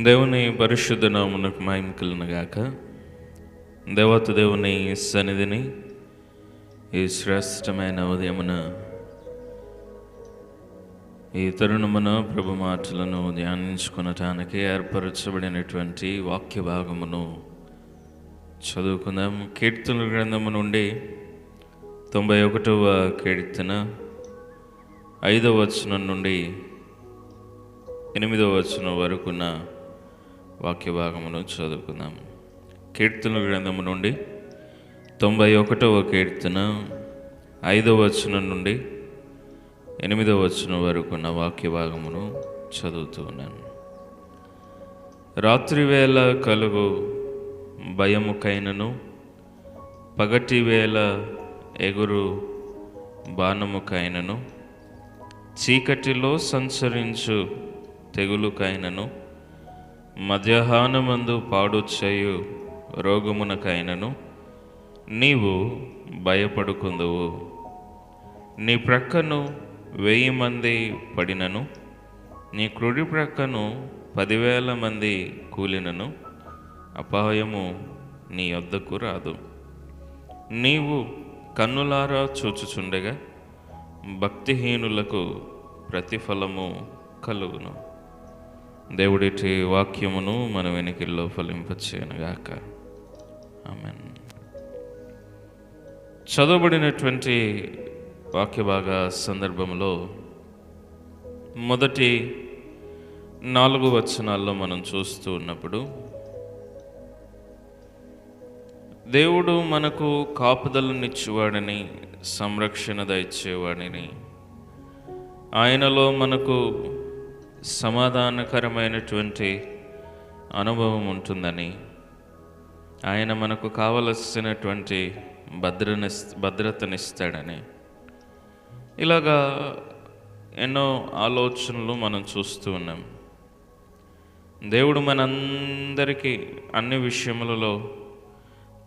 దేవుని పరిశుద్ధ నామమునకు మహిమ కలుగునుగాక. దేవత దేవుని సన్నిధిని ఈ శ్రేష్టమైన ఉదయమున ఈ తరుణమున ప్రభు మాటలను ధ్యానించుకొనటానికి ఏర్పరచబడినటువంటి వాక్య భాగమును చదువుకుందాం. కీర్తనల గ్రంథము నుండి 91వ కీర్తన 5వ వచనం నుండి 8వ వచనం వరకున్న వాక్య భాగమును చదువుకుందాం. కీర్తనల గ్రంథము నుండి 91వ కీర్తన 5వ వచనం నుండి 8వ వచనం వరకున్న వాక్య భాగమును చదువుతూ ఉన్నాను. రాత్రివేళ కలుగు భయముకైనను, పగటి వేళ ఎగురు బాణముకైనను, చీకటిలో సంచరించు తెగులుకైనను, మధ్యాహ్నమందు పాడు చేయు రోగమునకైనను నీవు భయపడుకుందువు. నీ ప్రక్కను 1000 మంది పడినను, నీ కుడి ప్రక్కను 10,000 మంది కూలినను అపాయము నీ యొద్దకు రాదు. నీవు కన్నులారా చూచుచుండగా భక్తిహీనులకు ప్రతిఫలము కలుగును. దేవుడిటి వాక్యమును మన వెనుకల్లో ఫలింపచేయనుగాక. ఆమేన్. చదవబడినటువంటి వాక్య భాగ సందర్భంలో మొదటి 4 వచనాల్లో మనం చూస్తూ ఉన్నప్పుడు దేవుడు మనకు కాపుదలనిచ్చేవాడని, సంరక్షణ దయచేవాడని, ఆయనలో మనకు సమాధానకరమైనటువంటి అనుభవం ఉంటుందని, ఆయన మనకు కావలసినటువంటి భద్రతనిస్తాడని, ఇలాగా ఎన్నో ఆలోచనలు మనం చూస్తూ ఉన్నాం. దేవుడు మనందరికీ అన్ని విషయములలో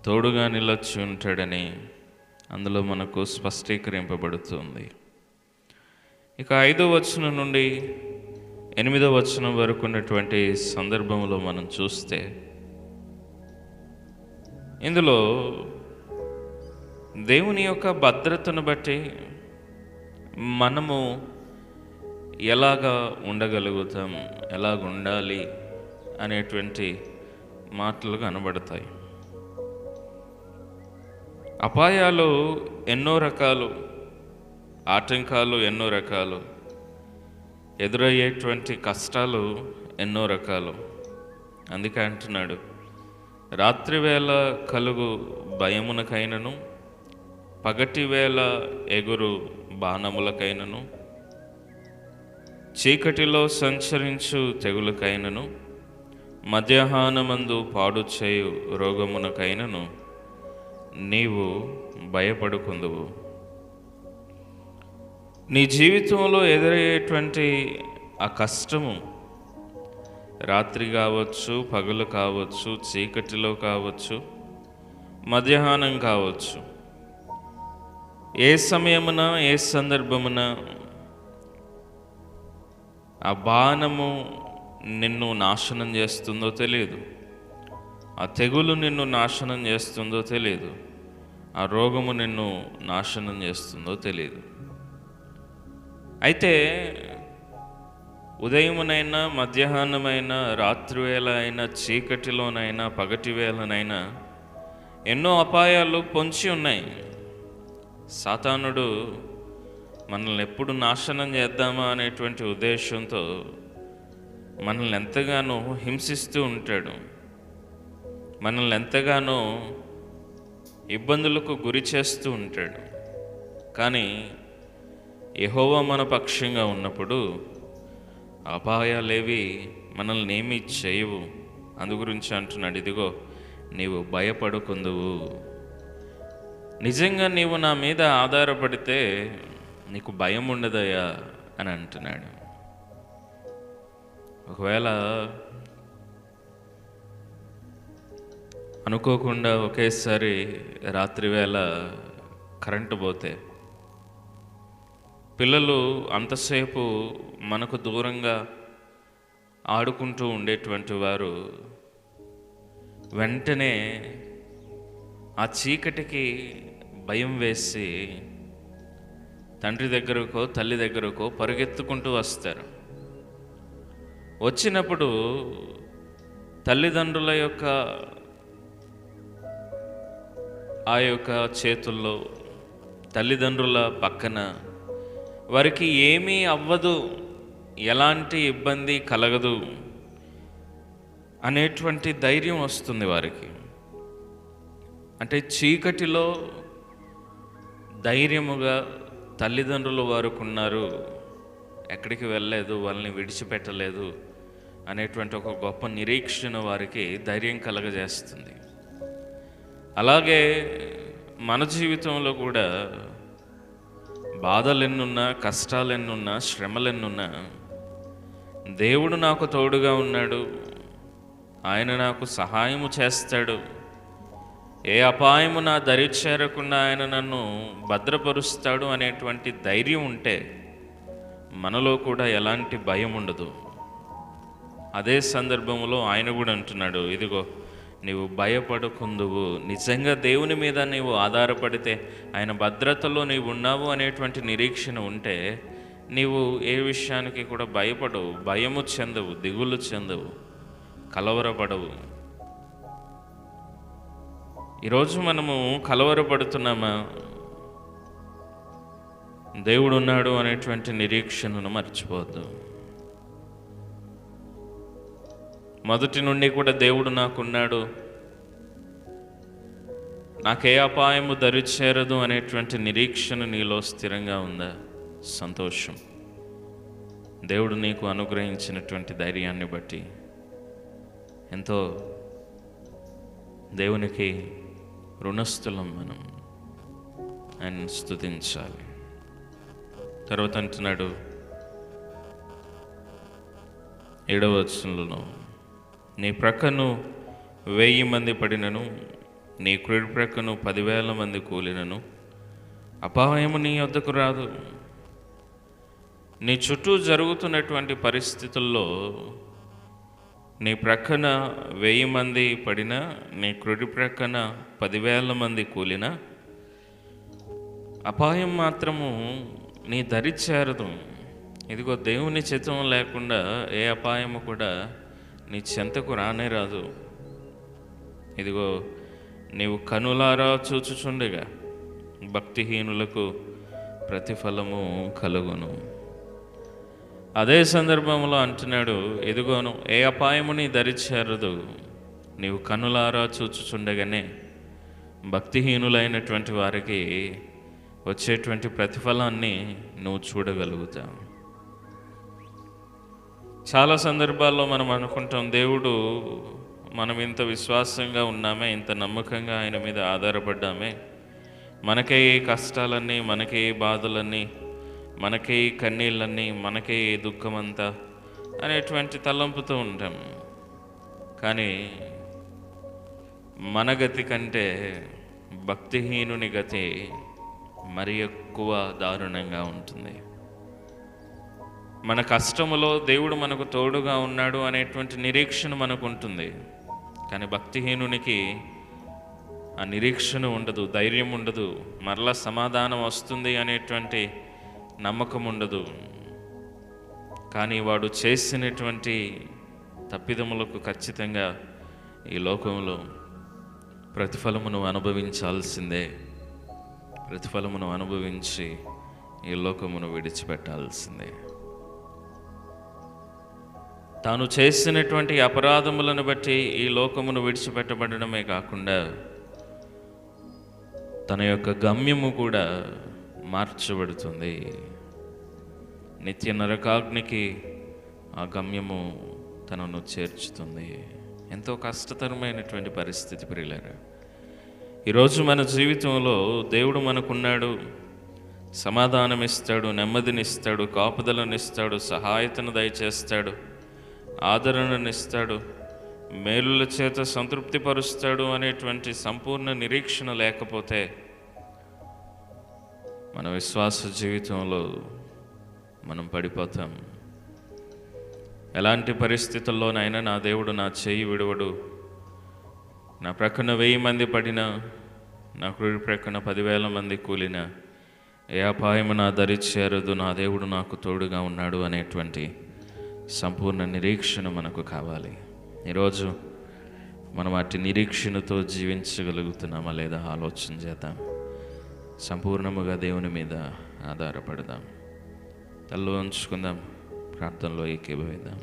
తోడుగా నిలచి ఉంటాడని అందులో మనకు స్పష్టీకరింపబడుతుంది. ఇక 5వ వచనం నుండి 8వ వచనం వరకు ఉన్నటువంటి సందర్భంలో మనం చూస్తే ఇందులో దేవుని యొక్క భద్రతను బట్టి మనము ఎలాగా ఉండగలుగుతాం, ఎలాగ ఉండాలి అనేటువంటి మాటలు కనబడతాయి. అపాయాలు ఎన్నో రకాలు, ఆటంకాలు ఎన్నో రకాలు, ఎదురయ్యేటువంటి కష్టాలు ఎన్నో రకాలు. అందుకే అంటున్నాడు, రాత్రివేళ కలుగు భయమునకైనను, పగటి వేళ ఎగురు బాణములకైనను, చీకటిలో సంచరించు తెగులకైనను, మధ్యాహ్నమందు పాడు చేయు రోగమునకైనను నీవు భయపడుకుందువు. నీ జీవితంలో ఎదురయ్యేటువంటి ఆ కష్టము రాత్రి కావచ్చు, పగలు కావచ్చు, చీకటిలో కావచ్చు, మధ్యాహ్నం కావచ్చు, ఏ సమయమున ఏ సందర్భమున ఆ బాణము నిన్ను నాశనం చేస్తుందో తెలియదు, ఆ తెగులు నిన్ను నాశనం చేస్తుందో తెలియదు, ఆ రోగము నిన్ను నాశనం చేస్తుందో తెలియదు. అయితే ఉదయమునైనా, మధ్యాహ్నమైనా, రాత్రివేళ అయినా, చీకటిలోనైనా, పగటి వేళనైనా ఎన్నో అపాయాలు పొంచి ఉన్నాయి. సాతానుడు మనల్ని ఎప్పుడు నాశనం చేద్దామా అనేటువంటి ఉద్దేశంతో మనల్ని ఎంతగానో హింసిస్తూ ఉంటాడు, మనల్ని ఎంతగానో ఇబ్బందులకు గురి చేస్తూ ఉంటాడు. కానీ యెహోవా మన పక్షంగా ఉన్నప్పుడు అపాయాలేవి మనల్ని ఏమీ చేయవు. అందు గురించి అంటున్నాడు, ఇదిగో నీవు భయపడుకుందువు. నిజంగా నీవు నా మీద ఆధారపడితే నీకు భయం ఉండదయ్యా అని అంటున్నాడు. ఒకవేళ అనుకోకుండా ఒకేసారి రాత్రివేళ కరెంటు పోతే పిల్లలు అంతసేపు మనకు దూరంగా ఆడుకుంటూ ఉండేటువంటి వారు వెంటనే ఆ చీకటికి భయం వేసి తండ్రి దగ్గరకో తల్లి దగ్గరకో పరుగెత్తుకుంటూ వస్తారు. వచ్చినప్పుడు తల్లిదండ్రుల యొక్క ఆ యొక్క చేతుల్లో, తల్లిదండ్రుల పక్కన వారికి ఏమీ అవ్వదు, ఎలాంటి ఇబ్బంది కలగదు అనేటువంటి ధైర్యం వస్తుంది వారికి. అంటే చీకటిలో ధైర్యముగా తల్లిదండ్రులు వారికి ఉన్నారు, ఎక్కడికి వెళ్ళలేదు, వాళ్ళని విడిచిపెట్టలేదు అనేటువంటి ఒక గొప్ప నిరీక్షణ వారికి ధైర్యం కలగజేస్తుంది. అలాగే మన జీవితంలో కూడా బాధలెన్నున్నా, కష్టాలెన్నున్నా, శ్రమలెన్నున్నా దేవుడు నాకు తోడుగా ఉన్నాడు, ఆయన నాకు సహాయము చేస్తాడు, ఏ అపాయము నా దరి చేరకుండా ఆయన నన్ను భద్రపరుస్తాడు అనేటువంటి ధైర్యం ఉంటే మనలో కూడా ఎలాంటి భయం ఉండదు. అదే సందర్భంలో ఆయన కూడా అంటున్నాడు, ఇదిగో నీవు భయపడకుందువు, నిజంగా దేవుని మీద నీవు ఆధారపడితే, ఆయన భద్రతలో నీవు ఉన్నావు అనేటువంటి నిరీక్షణ ఉంటే నీవు ఏ విషయానికి కూడా భయపడవు, భయము చెందవు, దిగులు చెందవు, కలవరపడవు. ఈరోజు మనము కలవరపడుతున్నామా? దేవుడు ఉన్నాడు అనేటువంటి నిరీక్షణను మర్చిపోవద్దు. మొదటి నుండి కూడా దేవుడు నాకున్నాడు, నాకే అపాయము దరిచేరదు అనేటువంటి నిరీక్షణ నీలో స్థిరంగా ఉందా? సంతోషం. దేవుడు నీకు అనుగ్రహించినటువంటి ధైర్యాన్ని బట్టి ఎంతో దేవునికి రుణస్థులం మనం, ఆయన స్తుతించాలి. తర్వాత అంటున్నాడు 7వ వచనంలో, నీ ప్రక్కను 1000 మంది పడినను, నీ కుడి ప్రక్కను 10,000 మంది కూలినను అపాయము నీ వద్దకు రాదు. నీ చుట్టూ జరుగుతున్నటువంటి పరిస్థితుల్లో నీ ప్రక్కన 1000 మంది పడినా, నీ కుడి ప్రక్కన 10,000 మంది కూలినా అపాయం మాత్రము నీ దరి చేరదు. ఇదిగో దేవుని చిత్తం లేకుండా ఏ అపాయము కూడా నీ చెంతకు రానే రాదు. ఇదిగో నీవు కనులారా చూచుచుండగా భక్తిహీనులకు ప్రతిఫలము కలుగును. అదే సందర్భంలో అంటున్నాడు, ఎదుగోను ఏ అపాయము నీ దరి చేరదు, నీవు కనులారా చూచుచుండగానే భక్తిహీనులైనటువంటి వారికి వచ్చేటువంటి ప్రతిఫలాన్ని నువ్వు చూడగలుగుతావు. చాలా సందర్భాల్లో మనం అనుకుంటాం, దేవుడు మనం ఇంత విశ్వాసంగా ఉన్నామే, ఇంత నమ్మకంగా ఆయన మీద ఆధారపడ్డామే, మనకే ఈ కష్టాలన్నీ, మనకే ఈ బాధలన్నీ, మనకే ఈ కన్నీళ్ళన్నీ, మనకే ఈ దుఃఖమంతా అనేటువంటి తలంపుతూ ఉంటాం. కానీ మన గతి కంటే భక్తిహీనుని గతి మరి ఎక్కువ దారుణంగా ఉంటుంది. మన కష్టములో దేవుడు మనకు తోడుగా ఉన్నాడు అనేటువంటి నిరీక్షణ మనకు ఉంటుంది. కానీ భక్తిహీనునికి ఆ నిరీక్షణ ఉండదు, ధైర్యం ఉండదు, మరలా సమాధానం వస్తుంది అనేటువంటి నమ్మకం ఉండదు. కానీ వాడు చేసినటువంటి తప్పిదములకు ఖచ్చితంగా ఈ లోకంలో ప్రతిఫలమును అనుభవించాల్సిందే. ప్రతిఫలమును అనుభవించి ఈ లోకమును విడిచిపెట్టాల్సిందే. తాను చేసినటువంటి అపరాధములను బట్టి ఈ లోకమును విడిచిపెట్టబడమే కాకుండా తన యొక్క గమ్యము కూడా మార్చబడుతుంది. నిత్య నరకాగ్నికి ఆ గమ్యము తనను చేర్చుతుంది. ఎంతో కష్టతరమైనటువంటి పరిస్థితి ప్రియులారా. ఈరోజు మన జీవితంలో దేవుడు మనకున్నాడు, సమాధానం ఇస్తాడు, నెమ్మదినిస్తాడు, కాపుదలనిస్తాడు, సహాయతను దయచేస్తాడు, ఆదరణనిస్తాడు, మేలుల చేత సంతృప్తిపరుస్తాడు అనేటువంటి సంపూర్ణ నిరీక్షణ లేకపోతే మన విశ్వాస జీవితంలో మనం పడిపోతాం. ఎలాంటి పరిస్థితుల్లోనైనా నా దేవుడు నా చేయి విడువడు. నా ప్రక్కన 1000 మంది పడినా, నా కుడి ప్రక్కన 10,000 మంది కూలినా, ఏ అపాయము నా దరి చేరదు, నా దేవుడు నాకు తోడుగా ఉన్నాడు అనేటువంటి సంపూర్ణ నిరీక్షణ మనకు కావాలి. ఈరోజు మనం అట్టి నిరీక్షణతో జీవించగలుగుతున్నామా లేదా ఆలోచన చేద్దాం. సంపూర్ణముగా దేవుని మీద ఆధారపడదాం. తల్లో ఉంచుకుందాం, ప్రార్థనలో ఏకీభవిద్దాం.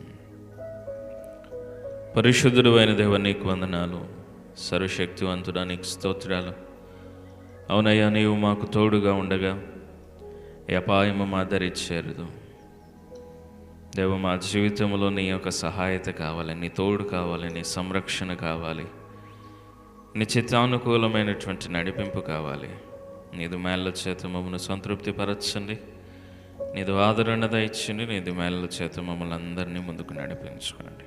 పరిశుద్ధుడు అయిన దేవా, నీకు వందనాలు. సర్వశక్తివంతుడా, నీకు స్తోత్రాలు. అవునయ్యా, నీవు మాకు తోడుగా ఉండగా ఏ అపాయము మా దరి చేరదు. దేవ, మా జీవితంలో నీ యొక్క సహాయత కావాలి, నీ తోడు కావాలి, నీ సంరక్షణ కావాలి, నీ చిత్తానుకూలమైనటువంటి నడిపింపు కావాలి. నీదు మేళ్ళ చేత మమ్మల్ని సంతృప్తిపరచండి, నీదు ఆదరణ దయచండి, నీదు మేళ్ళ చేత మమ్మల్ని అందరినీ ముందుకు నడిపించుకోండి.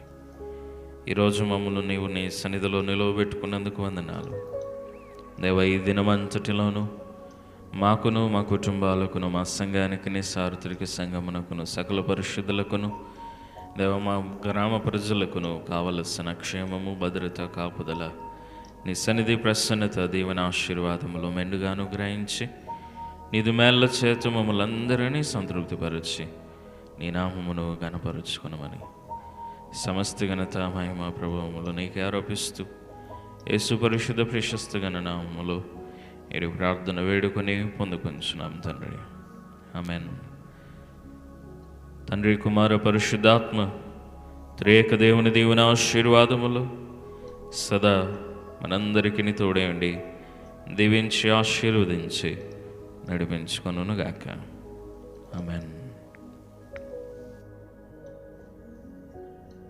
ఈరోజు మమ్మల్ని నీవు నీ సన్నిధిలో నిలవబెట్టుకున్నందుకు వందనాలు దేవ. ఈ దినమంతటిలోనూ మాకును, మా కుటుంబాలకును, మా సంఘానికి, నీ సార్వత్రిక సంఘమునకును, సకల పరిశుద్ధులకును దేవ, మా గ్రామ ప్రజలకును కావలసిన క్షేమము, భద్రత, కాపుదల, నీ సన్నిధి ప్రసన్నత, దీవెన, ఆశీర్వాదములు మెండుగా అనుగ్రహించి నీదు మేళ్ళ చేత మమ్మల్ని అందరినీ సంతృప్తిపరిచి నీ నామమును గణపరుచుకునమని సమస్త ఘనత, మహిమ, ప్రభావములు నీకే ఆరోపిస్తూ యేసు పరిశుద్ధ ప్రశస్త గణ నామములో ఈ ప్రార్థన వేడుకొని పొందుకొంచున్నాం తండ్రి. ఆమెన్. తండ్రి, కుమార, పరిశుద్ధాత్మ త్రియేక దేవుని దీవెన ఆశీర్వాదములు సదా మనందరికీ తోడే ఉండి దీవించి ఆశీర్వదించి నడిపించుకొనుగాక. ఆమెన్.